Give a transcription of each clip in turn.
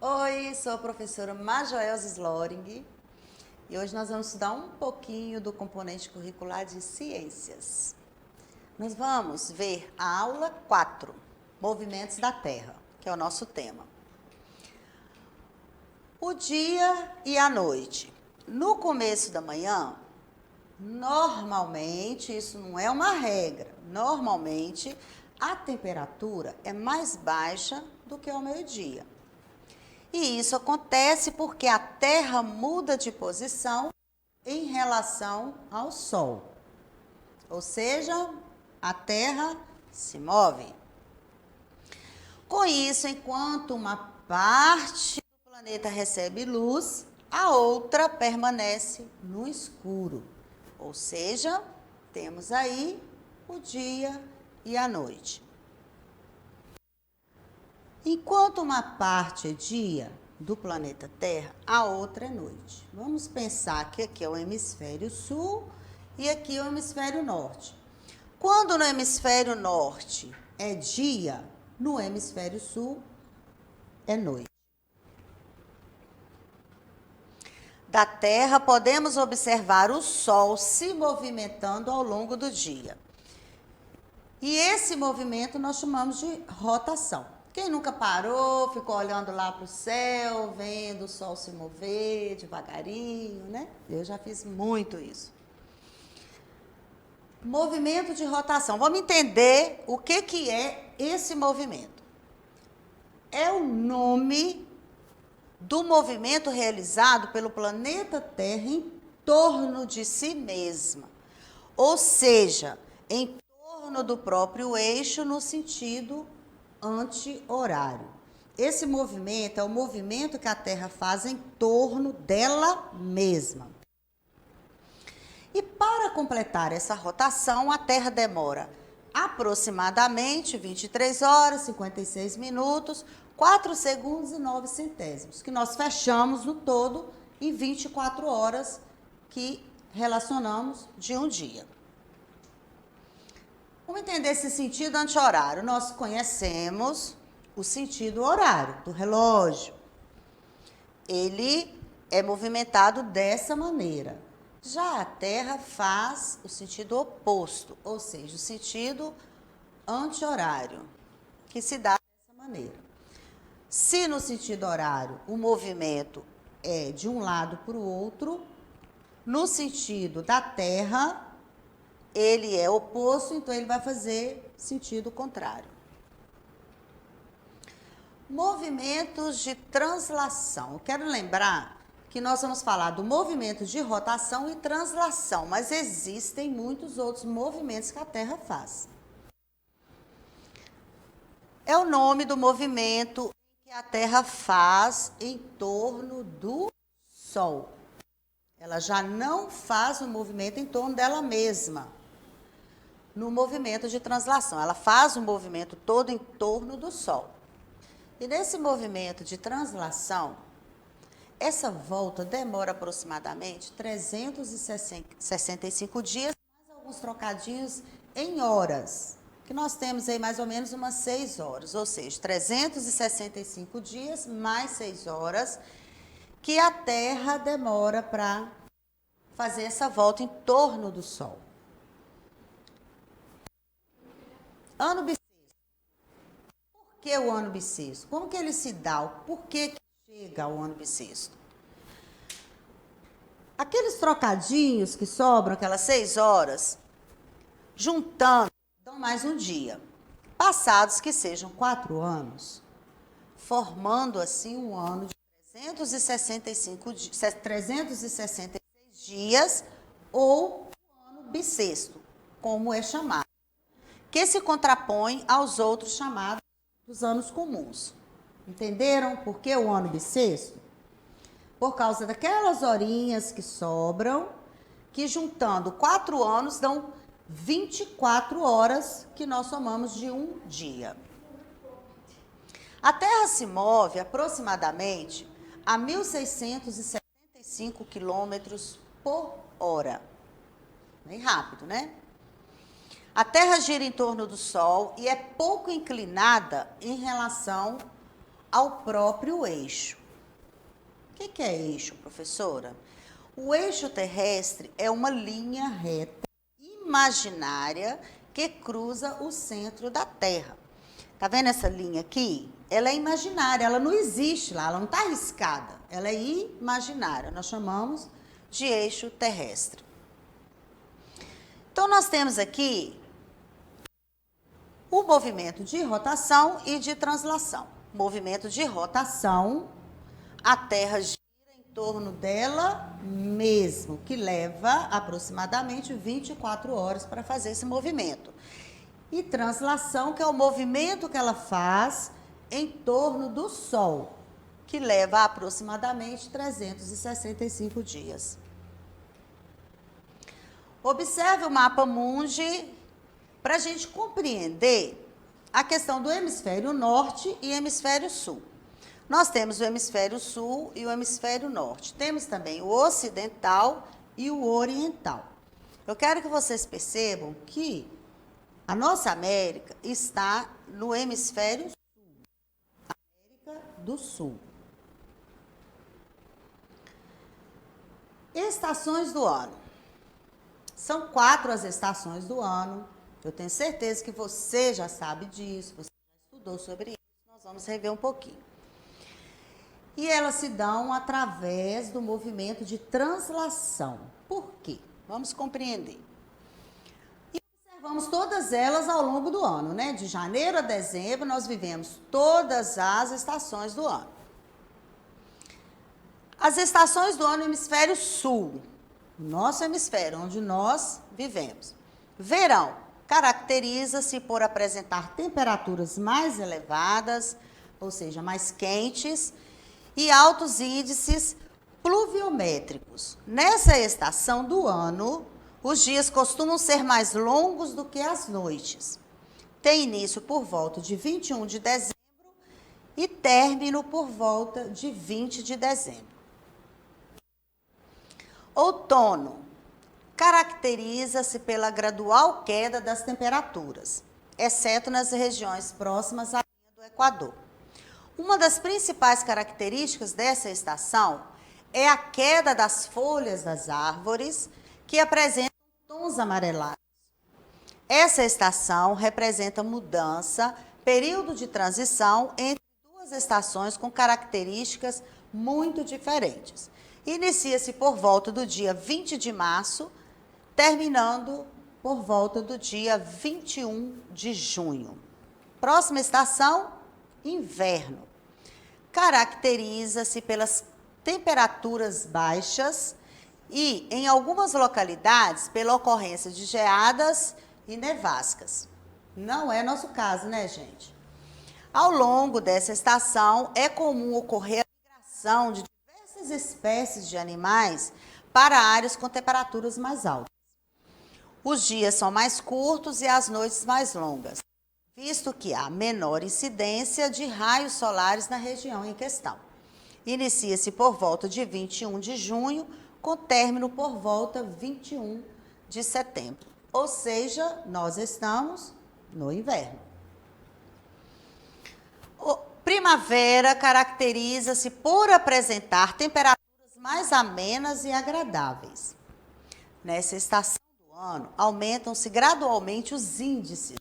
Oi, sou a professora Majoelza Sloring e hoje nós vamos estudar um pouquinho do componente curricular de ciências. Nós vamos ver a aula 4, Movimentos da Terra, que é o nosso tema. O dia e a noite. No começo da manhã, normalmente, isso não é uma regra, normalmente a temperatura é mais baixa do que ao meio-dia. E isso acontece porque a Terra muda de posição em relação ao Sol. Ou seja, a Terra se move. Com isso, enquanto uma parte do planeta recebe luz, a outra permanece no escuro. Ou seja, temos aí o dia e a noite. Enquanto uma parte é dia do planeta Terra, a outra é noite. Vamos pensar que aqui é o hemisfério sul e aqui é o hemisfério norte. Quando no hemisfério norte é dia, no hemisfério sul é noite. Da Terra podemos observar o Sol se movimentando ao longo do dia. E esse movimento nós chamamos de rotação. Quem nunca parou, ficou olhando lá para o céu, vendo o Sol se mover devagarinho, né? Eu já fiz muito isso. Movimento de rotação. Vamos entender o que é esse movimento. É o nome do movimento realizado pelo planeta Terra em torno de si mesma. Ou seja, em torno do próprio eixo no sentido anti-horário. Esse movimento é o movimento que a Terra faz em torno dela mesma. E para completar essa rotação, a Terra demora aproximadamente 23 horas, 56 minutos, 4 segundos e 9 centésimos, que nós fechamos no todo em 24 horas que relacionamos de um dia. Vamos entender esse sentido anti-horário. Nós conhecemos o sentido horário do relógio. Ele é movimentado dessa maneira. Já a Terra faz o sentido oposto, ou seja, o sentido anti-horário, que se dá dessa maneira. Se no sentido horário o movimento é de um lado para o outro, no sentido da Terra, ele é oposto, então ele vai fazer sentido contrário. Movimentos de translação. Eu quero lembrar que nós vamos falar do movimento de rotação e translação, mas existem muitos outros movimentos que a Terra faz. É o nome do movimento que a Terra faz em torno do Sol. Ela já não faz o movimento em torno dela mesma. No movimento de translação, ela faz o movimento todo em torno do Sol. E nesse movimento de translação, essa volta demora aproximadamente 365 dias, mais alguns trocadinhos em horas, que nós temos aí mais ou menos umas 6 horas, ou seja, 365 dias mais 6 horas, que a Terra demora para fazer essa volta em torno do Sol. Ano bissexto. Por que o ano bissexto? Como que ele se dá? Por que chega ao ano bissexto? Aqueles trocadinhos que sobram, aquelas 6 horas, juntando, dão mais um dia. Passados que sejam 4 anos, formando assim um ano de 366 dias, ou o ano bissexto, como é chamado, que se contrapõe aos outros chamados dos anos comuns. Entenderam por que o ano bissexto? Por causa daquelas horinhas que sobram, que juntando 4 anos dão 24 horas, que nós somamos de um dia. A Terra se move aproximadamente a 1.675 quilômetros por hora. Bem rápido, né? A Terra gira em torno do Sol e é pouco inclinada em relação ao próprio eixo. O que é eixo, professora? O eixo terrestre é uma linha reta imaginária que cruza o centro da Terra. Tá vendo essa linha aqui? Ela é imaginária, ela não existe lá, ela não está riscada. Ela é imaginária, nós chamamos de eixo terrestre. Então, nós temos aqui o movimento de rotação e de translação. Movimento de rotação, a Terra gira em torno dela mesmo, que leva aproximadamente 24 horas para fazer esse movimento. E translação, que é o movimento que ela faz em torno do Sol, que leva aproximadamente 365 dias. Observe o mapa mundi para a gente compreender a questão do hemisfério norte e hemisfério sul. Nós temos o hemisfério sul e o hemisfério norte. Temos também o ocidental e o oriental. Eu quero que vocês percebam que a nossa América está no hemisfério sul, América do Sul. Estações do ano. São 4 as estações do ano. Eu tenho certeza que você já sabe disso, você já estudou sobre isso, nós vamos rever um pouquinho. E elas se dão através do movimento de translação. Por quê? Vamos compreender. E observamos todas elas ao longo do ano, né? De janeiro a dezembro, nós vivemos todas as estações do ano. As estações do ano no hemisfério sul, nosso hemisfério, onde nós vivemos. Verão caracteriza-se por apresentar temperaturas mais elevadas, ou seja, mais quentes, e altos índices pluviométricos. Nessa estação do ano, os dias costumam ser mais longos do que as noites. Tem início por volta de 21 de dezembro e término por volta de 20 de dezembro. Outono caracteriza-se pela gradual queda das temperaturas, exceto nas regiões próximas à linha do Equador. Uma das principais características dessa estação é a queda das folhas das árvores, que apresentam tons amarelados. Essa estação representa mudança, período de transição entre 2 estações com características muito diferentes. Inicia-se por volta do dia 20 de março, terminando por volta do dia 21 de junho. Próxima estação, inverno. Caracteriza-se pelas temperaturas baixas e, em algumas localidades, pela ocorrência de geadas e nevascas. Não é nosso caso, né, gente? Ao longo dessa estação, é comum ocorrer a migração de diversas espécies de animais para áreas com temperaturas mais altas. Os dias são mais curtos e as noites mais longas, visto que há menor incidência de raios solares na região em questão. Inicia-se por volta de 21 de junho, com término por volta 21 de setembro. Ou seja, nós estamos no inverno. Primavera caracteriza-se por apresentar temperaturas mais amenas e agradáveis. Nessa estação do ano, aumentam-se gradualmente os índices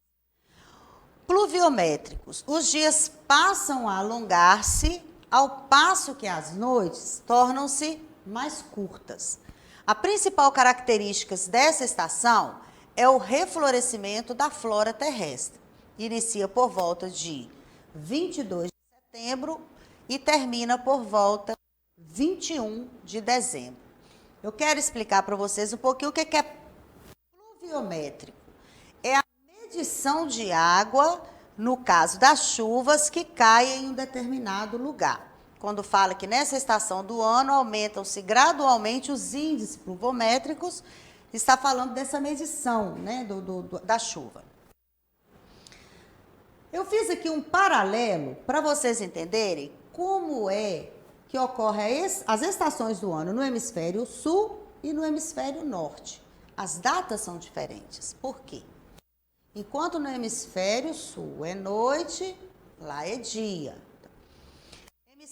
pluviométricos. Os dias passam a alongar-se, ao passo que as noites tornam-se mais curtas. A principal característica dessa estação é o reflorescimento da flora terrestre. Inicia por volta de 22 de setembro e termina por volta 21 de dezembro. Eu quero explicar para vocês um pouquinho o que é pluviométrico. É a medição de água, no caso das chuvas, que caem em um determinado lugar. Quando fala que nessa estação do ano aumentam-se gradualmente os índices pluviométricos, está falando dessa medição, né, da chuva. Eu fiz aqui um paralelo para vocês entenderem como é que ocorrem as estações do ano no hemisfério sul e no hemisfério norte. As datas são diferentes. Por quê? Enquanto no hemisfério sul é noite, lá é dia.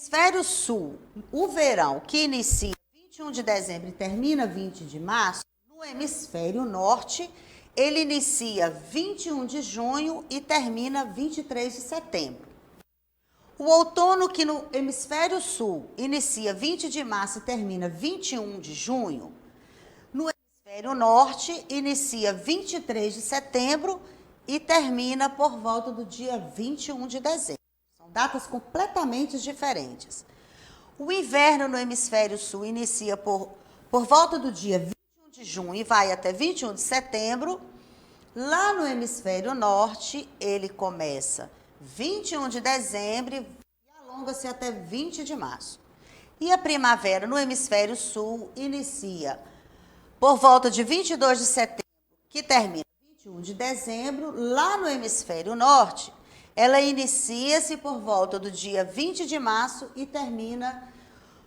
Hemisfério sul, o verão que inicia 21 de dezembro e termina 20 de março, no hemisfério norte, ele inicia 21 de junho e termina 23 de setembro. O outono, que no hemisfério sul inicia 20 de março e termina 21 de junho, no hemisfério norte inicia 23 de setembro e termina por volta do dia 21 de dezembro. São datas completamente diferentes. O inverno no hemisfério sul inicia por volta do dia 21 de junho e vai até 21 de setembro. Lá no hemisfério norte, ele começa 21 de dezembro e alonga-se até 20 de março. E a primavera no hemisfério sul inicia por volta de 22 de setembro, que termina 21 de dezembro. Lá no hemisfério norte, ela inicia-se por volta do dia 20 de março e termina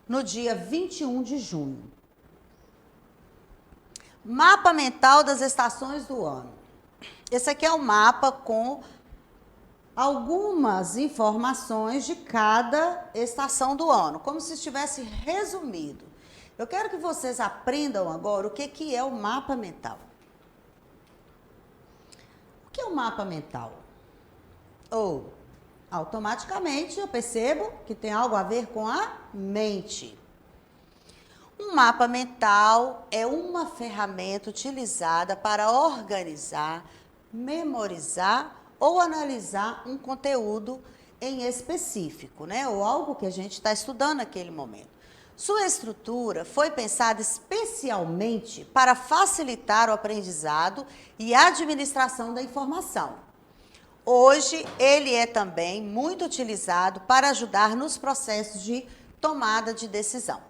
no dia 21 de junho. Mapa mental das estações do ano. Esse aqui é um mapa com algumas informações de cada estação do ano, como se estivesse resumido. Eu quero que vocês aprendam agora o que é o mapa mental. O que é o mapa mental? Ou, automaticamente, eu percebo que tem algo a ver com a mente. Um mapa mental é uma ferramenta utilizada para organizar, memorizar ou analisar um conteúdo em específico, né? Ou algo que a gente está estudando naquele momento. Sua estrutura foi pensada especialmente para facilitar o aprendizado e a administração da informação. Hoje, ele é também muito utilizado para ajudar nos processos de tomada de decisão.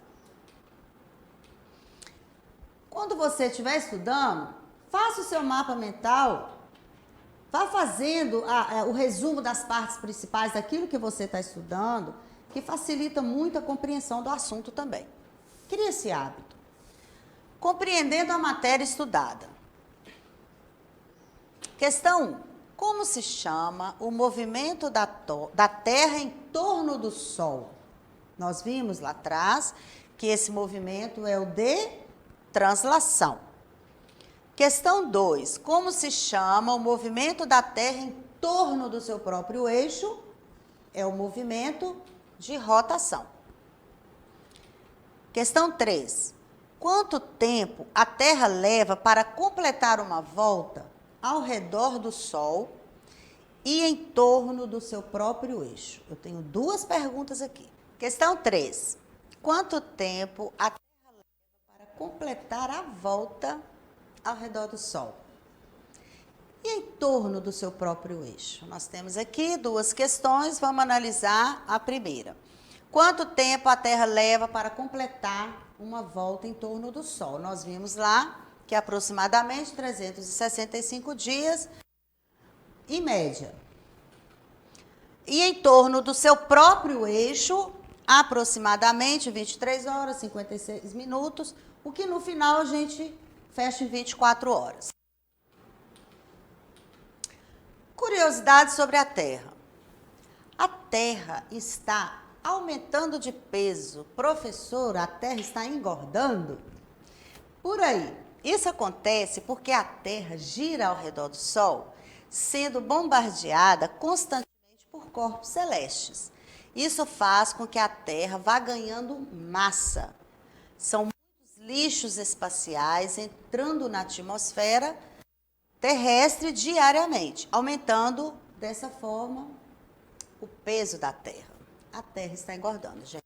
Quando você estiver estudando, faça o seu mapa mental. Vá fazendo o resumo das partes principais daquilo que você está estudando, que facilita muito a compreensão do assunto também. Crie esse hábito. Compreendendo a matéria estudada. Questão 1. Como se chama o movimento da Terra em torno do Sol? Nós vimos lá atrás que esse movimento é o de translação. Questão 2. Como se chama o movimento da Terra em torno do seu próprio eixo? É o movimento de rotação. Questão 3. Quanto tempo a Terra leva para completar uma volta ao redor do Sol e em torno do seu próprio eixo? Eu tenho duas perguntas aqui. Questão 3. Quanto tempo a Terra leva para completar a volta ao redor do Sol e em torno do seu próprio eixo? Nós temos aqui duas questões, vamos analisar a primeira. Quanto tempo a Terra leva para completar uma volta em torno do Sol? Nós vimos lá que é aproximadamente 365 dias, em média. E em torno do seu próprio eixo, aproximadamente 23 horas, 56 minutos, o que no final a gente fecha em 24 horas. Curiosidade sobre a Terra. A Terra está aumentando de peso. Professor, a Terra está engordando? Por aí. Isso acontece porque a Terra gira ao redor do Sol, sendo bombardeada constantemente por corpos celestes. Isso faz com que a Terra vá ganhando massa. São muitos lixos espaciais entrando na atmosfera terrestre diariamente, aumentando dessa forma o peso da Terra. A Terra está engordando, gente.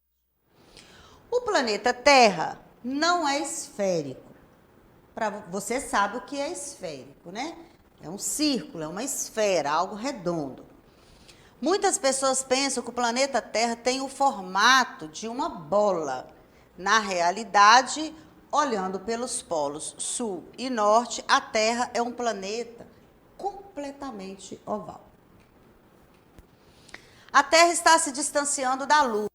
O planeta Terra não é esférico. Você sabe o que é esférico, né? É um círculo, é uma esfera, algo redondo. Muitas pessoas pensam que o planeta Terra tem o formato de uma bola. Na realidade, olhando pelos polos sul e norte, a Terra é um planeta completamente oval. A Terra está se distanciando da Lua.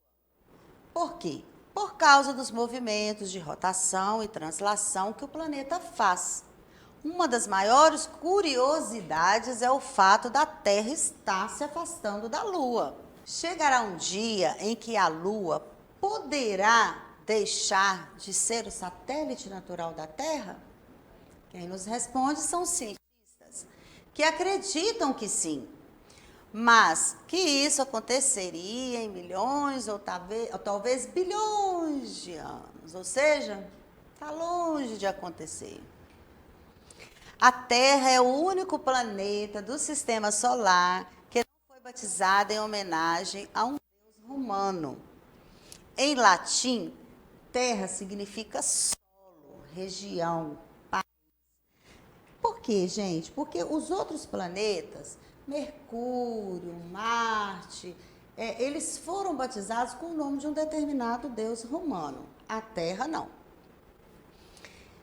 Por quê? Por causa dos movimentos de rotação e translação que o planeta faz. Uma das maiores curiosidades é o fato da Terra estar se afastando da Lua. chegará um dia em que a Lua poderá deixar de ser o satélite natural da Terra? Quem nos responde são os cientistas, que acreditam que sim, mas que isso aconteceria em milhões ou talvez bilhões de anos, ou seja, está longe de acontecer. A Terra é o único planeta do sistema solar que não foi batizado em homenagem a um deus romano. Em latim, terra significa solo, região, país. Por quê, gente? Porque os outros planetas, Mercúrio, Marte, eles foram batizados com o nome de um determinado deus romano. A Terra não.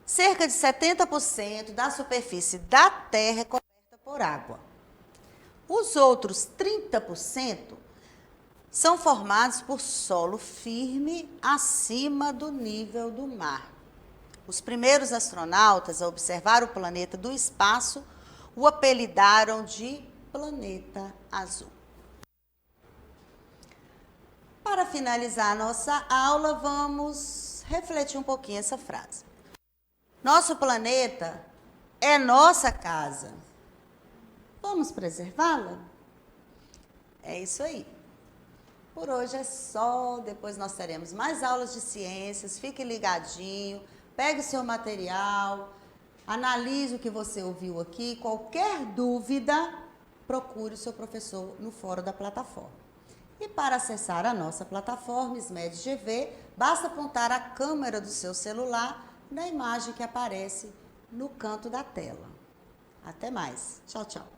Cerca de 70% da superfície da Terra é coberta por água. Os outros 30% são formados por solo firme acima do nível do mar. Os primeiros astronautas a observar o planeta do espaço o apelidaram de planeta azul. Para finalizar a nossa aula, vamos refletir um pouquinho essa frase. Nosso planeta é nossa casa. Vamos preservá-la? É isso aí. Por hoje é só. Depois nós teremos mais aulas de ciências. Fique ligadinho. Pegue o seu material. Analise o que você ouviu aqui. Qualquer dúvida, procure o seu professor no fórum da plataforma. E para acessar a nossa plataforma SMED GV, basta apontar a câmera do seu celular na imagem que aparece no canto da tela. Até mais. Tchau, tchau.